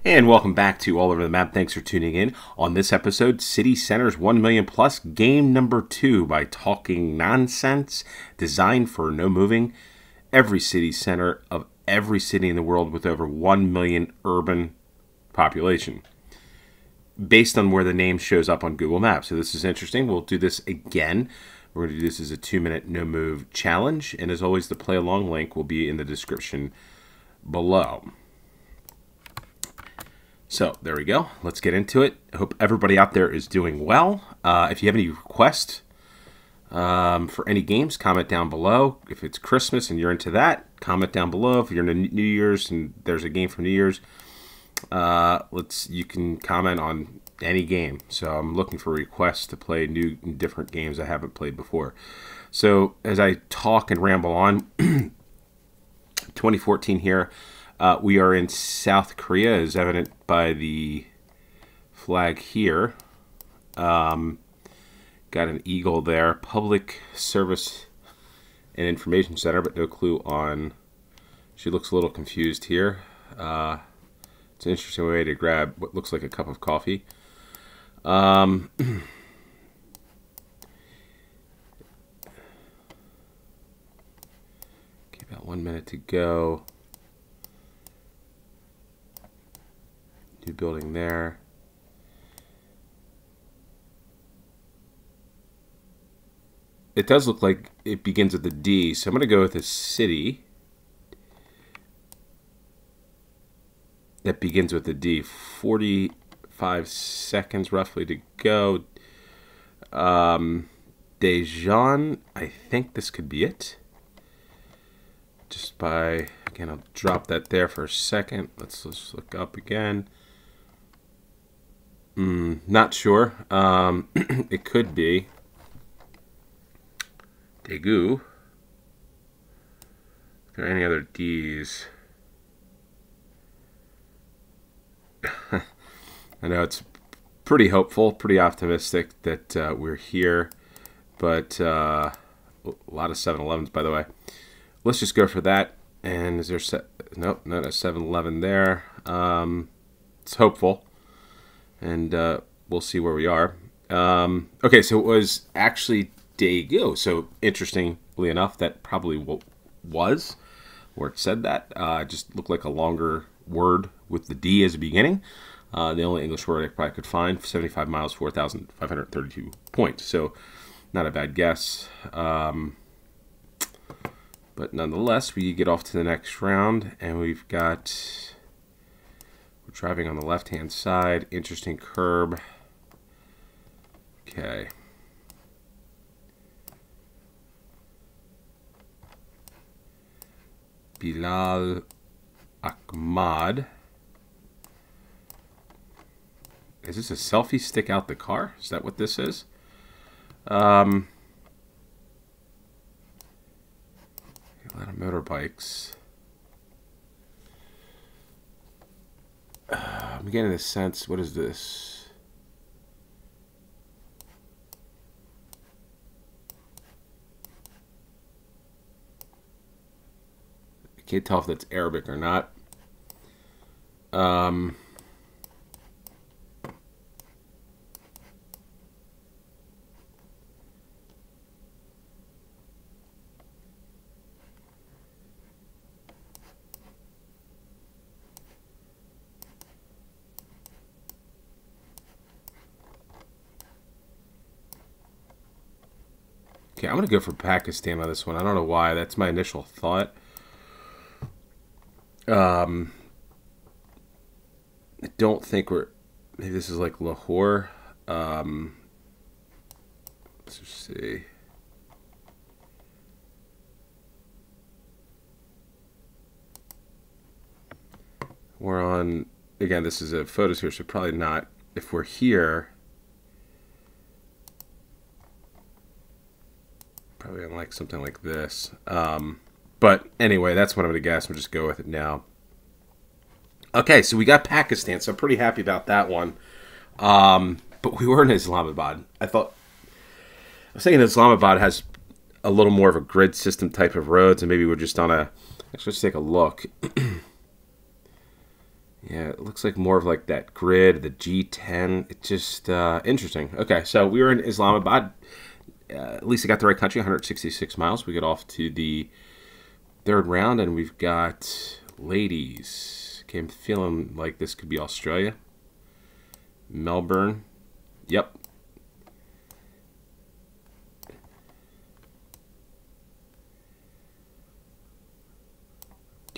And welcome back to All Over the Map. Thanks for tuning in. On this episode, City Centers 1 Million Plus, game number 2 by Talking Nonsense, designed for no moving. Every city center of every city in the world with over 1 million urban population, based on where the name shows up on Google Maps. So this is interesting. We'll do this again. We're going to do this as a 2-minute no-move challenge. And as always, the play-along link will be in the description below. So there we go. Let's get into it. I hope everybody out there is doing well. If you have any requests for any games, comment down below. If it's Christmas and you're into that, comment down below. If you're into New Year's and there's a game for New Year's, you can comment on any game. So I'm looking for requests to play new and different games I haven't played before. So as I talk and ramble on, 2014 here. We are in South Korea, as evident by the flag here. Got an eagle there. Public Service and Information Center, but no clue on... She looks a little confused here. It's an interesting way to grab what looks like a cup of coffee. Okay, about 1 minute to go. New building there. It does look like it begins with a D, so I'm going to go with a city that begins with a D. 45 seconds roughly to go. Daejeon, I think this could be it. Just by, again, I'll drop that there for a second. Let's look up again. Not sure. It could be Daegu. Are there any other D's? I know it's pretty hopeful, pretty optimistic that we're here, but a lot of 7-Elevens, by the way. Let's just go for that. And is there nope, not a 7-Eleven there. It's hopeful. And we'll see where we are. Okay, so it was actually Daegu. So interestingly enough, that probably was where it said that. It just looked like a longer word with the D as a beginning. The only English word I probably could find, 75 miles, 4,532 points. So not a bad guess. But nonetheless, we get off to the next round, and we've got... We're driving on the left-hand side. Interesting curb. Okay. Bilal Ahmad. Is this a selfie stick out the car? Is that what this is? A lot of motorbikes. I'm getting this sense. What is this? I can't tell if that's Arabic or not. Okay, I'm going to go for Pakistan on this one. I don't know why. That's my initial thought. I don't think we're... Maybe this is like Lahore. Let's just see. We're on... Again, this is a photos here, so probably not. If we're here... Probably unlike something like this. But anyway, that's what I'm going to guess. We'll just go with it now. Okay, so we got Pakistan, so I'm pretty happy about that one. But we were in Islamabad. I was thinking Islamabad has a little more of a grid system type of roads, and maybe we're just on a... Let's just take a look. Yeah, it looks like more of like that grid, the G10. It's just interesting. Okay, so we were in Islamabad. At least I got the right country, 166 miles. We get off to the third round, and we've got ladies. Okay, I'm feeling like this could be Australia. Melbourne. Yep.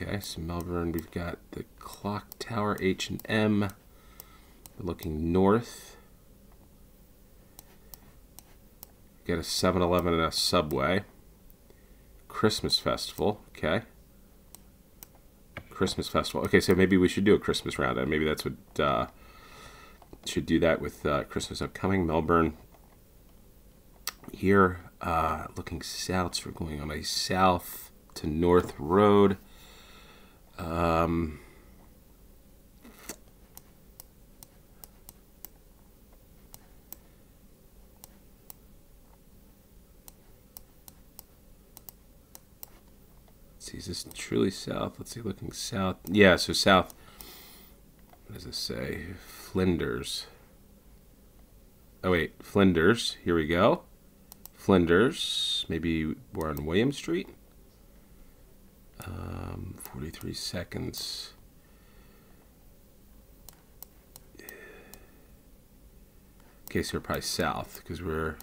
Okay, so Melbourne, we've got the clock tower, H&M. We're looking north. We've got a 7-Eleven and a Subway. Christmas festival, okay. Christmas festival. Okay, so maybe we should do a Christmas round, and maybe that's what should do that with Christmas upcoming. Melbourne here, looking south, so we're going on a south to north road. Let's see, is this truly south? Let's see, looking south. Yeah, so south. What does it say? Flinders. Oh, wait, Flinders. Here we go. Flinders. Maybe we're on William Street. 43 seconds. Okay, so we're probably south because we're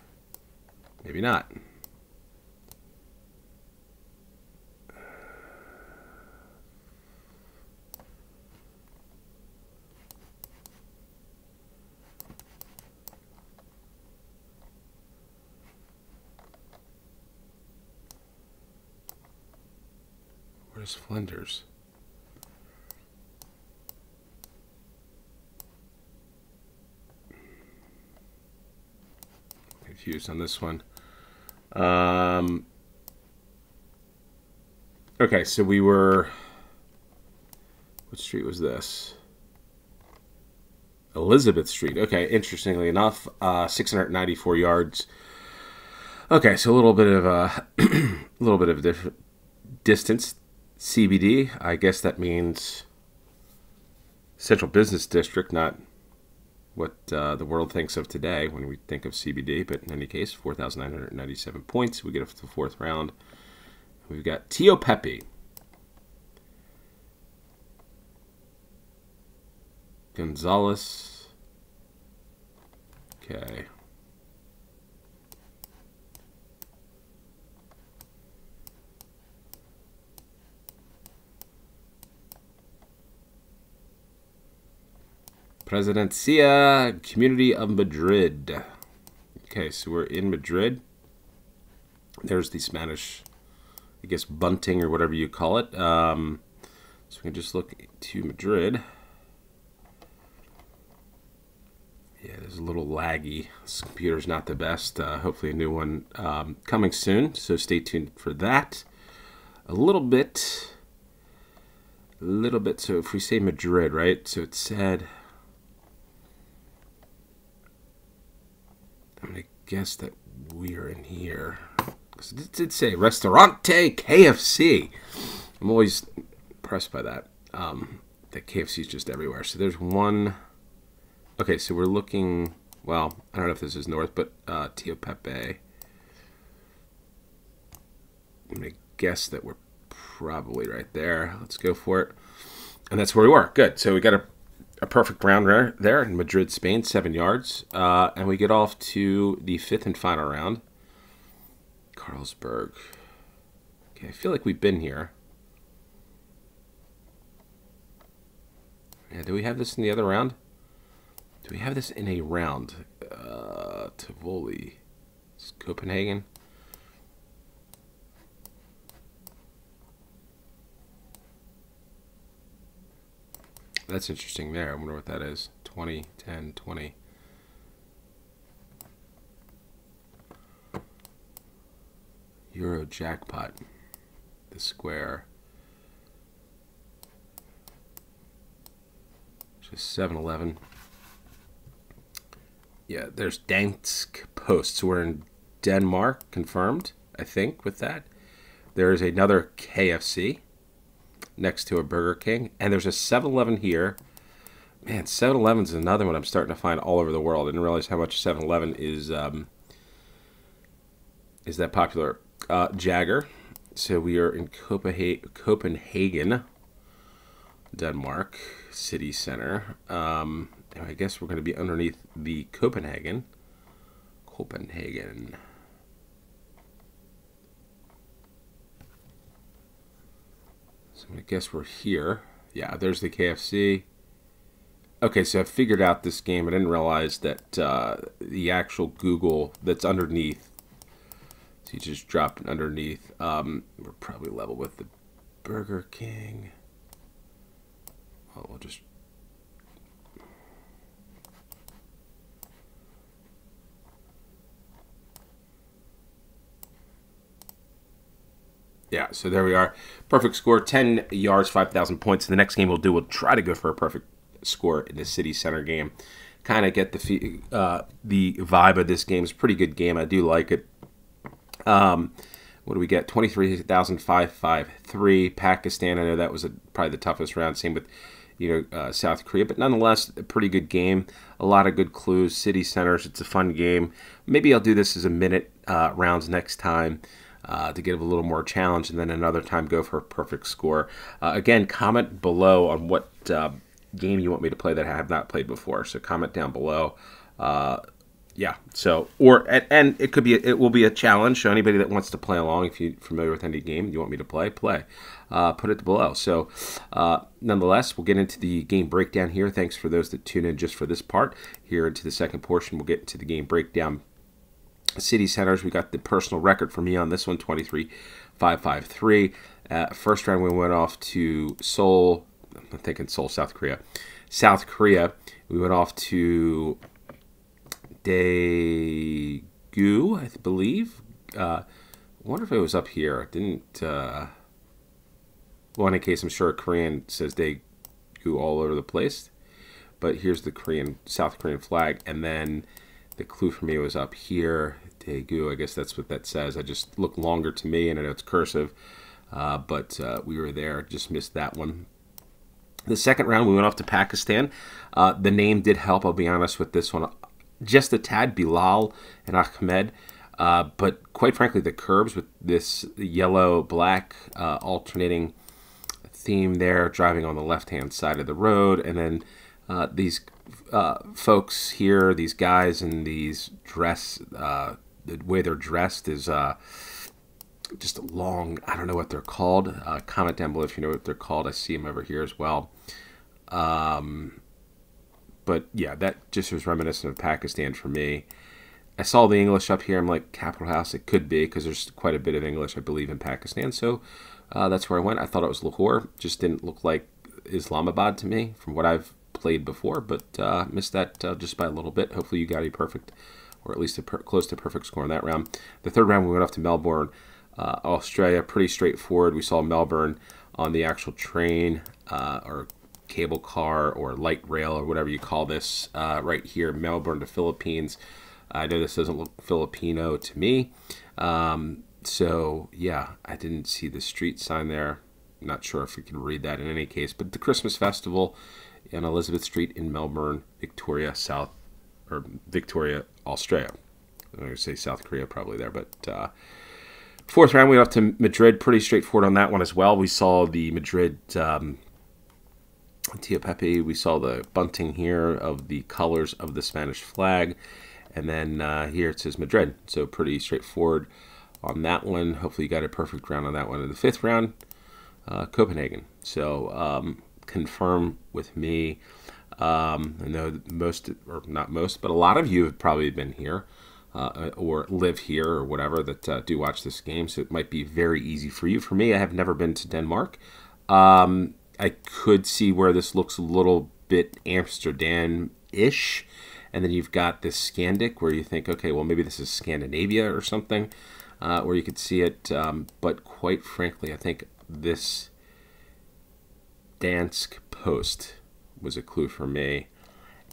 maybe not. Where's Flinders? Confused on this one. Okay, so we were... What street was this? Elizabeth Street. Okay, interestingly enough, 694 yards. Okay, so a little bit of a different distance. CBD, I guess that means Central Business District, not what the world thinks of today when we think of CBD. But in any case, 4,997 points. We get up to the fourth round. We've got Tio Pepe. Gonzalez. Okay. Presidencia Community of Madrid. Okay, so we're in Madrid. There's the Spanish, I guess, bunting or whatever you call it. So we can just look to Madrid. Yeah, there's a little laggy. This computer's not the best. Hopefully a new one coming soon, so stay tuned for that. A little bit. So if we say Madrid, right? So it said... I'm going to guess that we are in here. Because it did say Restaurante KFC. I'm always impressed by that. That KFC is just everywhere. So there's one. Okay, so we're looking. Well, I don't know if this is north, but Tio Pepe. I'm going to guess that we're probably right there. Let's go for it. And that's where we were. Good. So we got a perfect round there in Madrid, Spain, 7 yards. And we get off to the fifth and final round. Carlsberg. Okay, I feel like we've been here. Yeah, do we have this in the other round? Do we have this in a round? Tivoli. It's Copenhagen. That's interesting there. I wonder what that is. 20, 10, 20. Euro jackpot. The square. Just 7-Eleven. Yeah, there's Dansk Post. So we're in Denmark, confirmed, I think, with that. There is another KFC next to a Burger King. And there's a 7-Eleven here Man, 7-Eleven is another one I'm starting to find all over the world. I didn't realize how much 7-Eleven is that popular. Jagger. So we are in Copenhagen, Denmark, city center. I guess we're going to be underneath the Copenhagen. So I guess we're here. Yeah, there's the KFC. Okay, so I figured out this game. I didn't realize that the actual Google that's underneath. So you just drop it underneath. We're probably level with the Burger King. Well, we'll just. Yeah, so there we are. Perfect score, 10 yards, 5,000 points. The next game we'll try to go for a perfect score in the city center game. Kind of get the vibe of this game. It's a pretty good game. I do like it. What do we get? 23,553. Pakistan, I know that was probably the toughest round. Same with South Korea. But nonetheless, a pretty good game. A lot of good clues. City centers. It's a fun game. Maybe I'll do this as a minute rounds next time. To give a little more challenge, and then another time go for a perfect score. Again, comment below on what game you want me to play that I have not played before. So comment down below. Yeah. So and it will be a challenge. So anybody that wants to play along, if you're familiar with any game you want me to play. Put it below. So nonetheless, we'll get into the game breakdown here. Thanks for those that tune in just for this part. Here into the second portion, we'll get into the game breakdown. City centers, we got the personal record for me on this one, 23,553. First round, we went off to Seoul. I'm thinking Seoul, South Korea. South Korea, we went off to Daegu, I believe. I wonder if it was up here. I didn't. Well, in any case, I'm sure Korean says Daegu all over the place. But here's the South Korean flag, and then the clue for me was up here. Daegu, I guess that's what that says. I just looked longer to me, and I know it's cursive, but we were there. Just missed that one. The second round, we went off to Pakistan. The name did help, I'll be honest with this one. Just a tad, Bilal and Ahmed. But quite frankly, the curbs with this yellow-black alternating theme there, driving on the left-hand side of the road, and then these folks here, these guys in these the way they're dressed is just long. I don't know what they're called. Comment down below if you know what they're called. I see them over here as well. But yeah, that just was reminiscent of Pakistan for me. I saw the English up here. I'm like, Capital House. It could be because there's quite a bit of English, I believe, in Pakistan. So that's where I went. I thought it was Lahore. Just didn't look like Islamabad to me from what I've played before, but missed that just by a little bit. Hopefully you got a perfect, or at least close to perfect score in that round. The third round, we went off to Melbourne, Australia. Pretty straightforward. We saw Melbourne on the actual train or cable car or light rail or whatever you call this right here, Melbourne to Philippines. I know this doesn't look Filipino to me. So yeah, I didn't see the street sign there. I'm not sure if we can read that in any case, but the Christmas festival on Elizabeth Street in Melbourne, Victoria, Australia. I'm going to say South Korea probably there, but fourth round, we went up to Madrid. Pretty straightforward on that one as well. We saw the Madrid Tia Pepe. We saw the bunting here of the colors of the Spanish flag. And then here it says Madrid. So pretty straightforward on that one. Hopefully you got a perfect round on that one. In the fifth round, Copenhagen. So confirm with me. I know most, or not most, but a lot of you have probably been here or live here or whatever that do watch this game. So it might be very easy for you. For me, I have never been to Denmark. I could see where this looks a little bit Amsterdam-ish. And then you've got this Scandic where you think, okay, well, maybe this is Scandinavia or something, where you could see it. But quite frankly, I think this Dansk Post was a clue for me.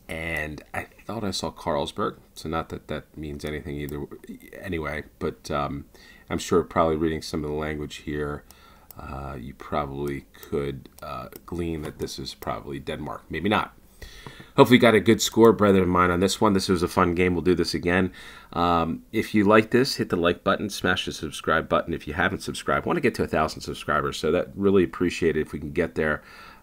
And I thought I saw Carlsberg. So not that that means anything either anyway, but I'm sure probably reading some of the language here, you probably could glean that this is probably Denmark. Maybe not. Hopefully you got a good score, brother of mine, on this one. This was a fun game. We'll do this again. If you like this, hit the like button, smash the subscribe button if you haven't subscribed. I want to get to 1,000 subscribers, so that really appreciate it if we can get there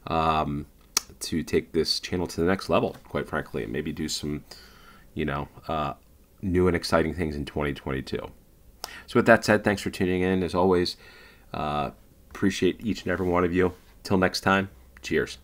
to take this channel to the next level, quite frankly, and maybe do some, new and exciting things in 2022. So with that said, thanks for tuning in. As always, appreciate each and every one of you. Till next time, cheers.